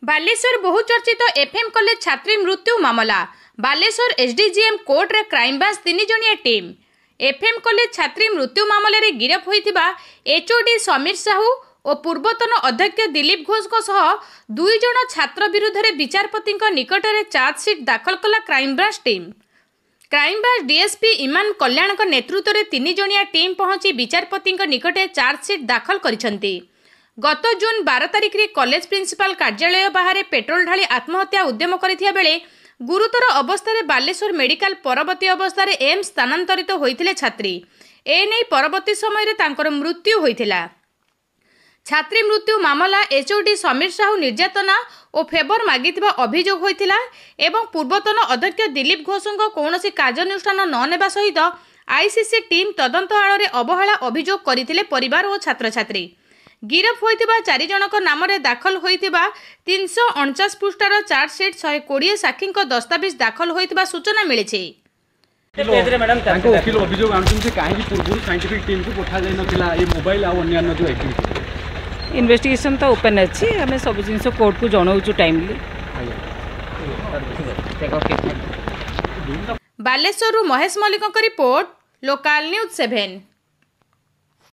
बालेश्वर बहुचर्चित FM college छात्री मृत्यु मामला बालेश्वर एसडीजीएम कोर्ट रे क्राइमब्रांच 3 जणिया टीम एफएम कॉलेज छात्री मृत्यु मामला रे गिरफ होइतिबा एचओडी समीर साहू और पूर्वतन अध्यक्ष दिलीप घोष को सह 2 जण छात्र विरुद्ध रे विचारपति निकट में चार्जसीट दाखल कला क्राइमब्रांच टीम। क्राइमब्रांच डीएसपी इमान कल्याण नेतृत्व में 3 जणिया टीम पहुंची विचारपति निकट चार्जसीट दाखल करिसेंती। गत जून 12 तारिख रे कॉलेज प्रिंसिपल कार्यालय बाहर पेट्रोल ढाली आत्महत्या उद्यम करथिया बेले गुरुतर अवस्था रे बालेश्वर मेडिकल परवर्ती अवस्था रे एम्स स्थानांतरित होइथिले छात्री। एने परवर्ती समय रे तांकर मृत्यु होइथिला। छात्री मृत्यु मामला एचओडी समीर साहू निर्यातना और फेवर मागिथिबा अभियोग होइथिला एवं पूर्वतन अध्यक्ष दिलीप घोषଙ୍କ कौनसी कार्यानुष्ठान न नेबा सहित आईसीसी टीम तदंत आଳରେ अवहेला अभियोग करथिले परिवार और छात्र छात्री। गिरफ होइतिबा 4 जनक नाम रे दाखल होइतिबा 349 पृष्ठार चार्जसीट 120 साक्षी दस्तावेज दाखल होइतिबा सूचना मिले छे। वकील अभियोग आनुछन काहे पूर्व साइंटिफिक टीम को पठा जाय नथिला ए मोबाइल आ अन्य जो एक्टिविटी इन्वेस्टिगेशन तो ओपन अछि हमें सब जिंस कोर्ट को जणाउछु timely. Baleswar Mahesh Mallik report local news 7।